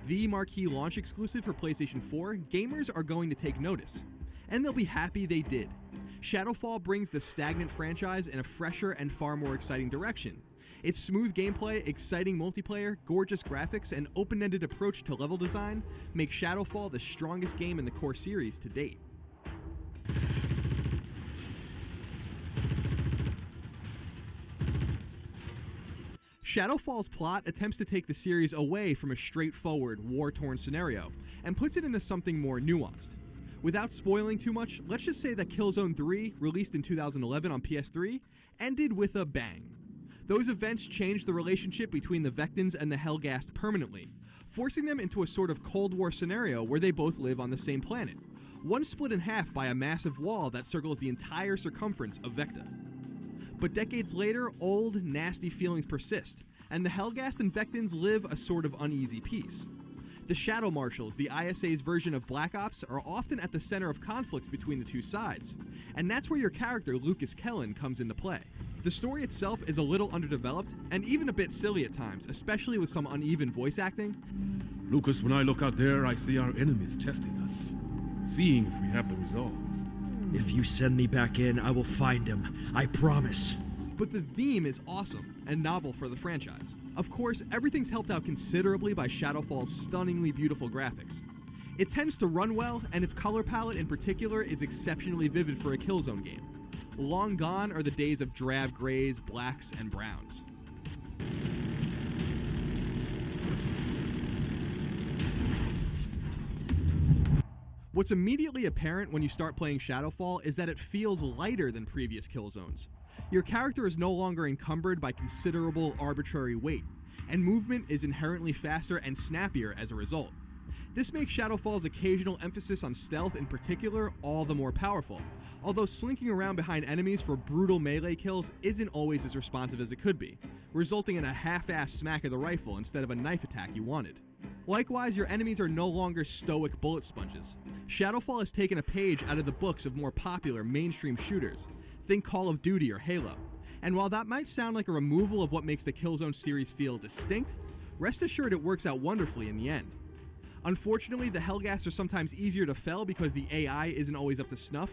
the marquee launch exclusive for PlayStation 4, gamers are going to take notice. And they'll be happy they did. Shadowfall brings the stagnant franchise in a fresher and far more exciting direction. Its smooth gameplay, exciting multiplayer, gorgeous graphics, and open-ended approach to level design make Shadowfall the strongest game in the core series to date. Shadowfall's plot attempts to take the series away from a straightforward, war-torn scenario, and puts it into something more nuanced. Without spoiling too much, let's just say that Killzone 3, released in 2011 on PS3, ended with a bang. Those events changed the relationship between the Vectans and the Helghast permanently, forcing them into a sort of Cold War scenario where they both live on the same planet, one split in half by a massive wall that circles the entire circumference of Vecta. But decades later, old, nasty feelings persist, and the Helghast and Vectans live a sort of uneasy peace. The Shadow Marshals, the ISA's version of Black Ops, are often at the center of conflicts between the two sides, and that's where your character, Lucas Kellen, comes into play. The story itself is a little underdeveloped, and even a bit silly at times, especially with some uneven voice acting. Lucas, when I look out there, I see our enemies testing us, seeing if we have the resolve. If you send me back in, I will find him. I promise. But the theme is awesome and novel for the franchise. Of course, everything's helped out considerably by Shadowfall's stunningly beautiful graphics. It tends to run well, and its color palette in particular is exceptionally vivid for a Killzone game. Long gone are the days of drab grays, blacks, and browns. What's immediately apparent when you start playing Shadowfall is that it feels lighter than previous Killzones. Your character is no longer encumbered by considerable arbitrary weight, and movement is inherently faster and snappier as a result. This makes Shadowfall's occasional emphasis on stealth in particular all the more powerful, although slinking around behind enemies for brutal melee kills isn't always as responsive as it could be, resulting in a half-assed smack of the rifle instead of a knife attack you wanted. Likewise, your enemies are no longer stoic bullet sponges. Shadowfall has taken a page out of the books of more popular mainstream shooters. Think Call of Duty or Halo. And while that might sound like a removal of what makes the Killzone series feel distinct, rest assured it works out wonderfully in the end. Unfortunately, the Helghast are sometimes easier to fell because the AI isn't always up to snuff,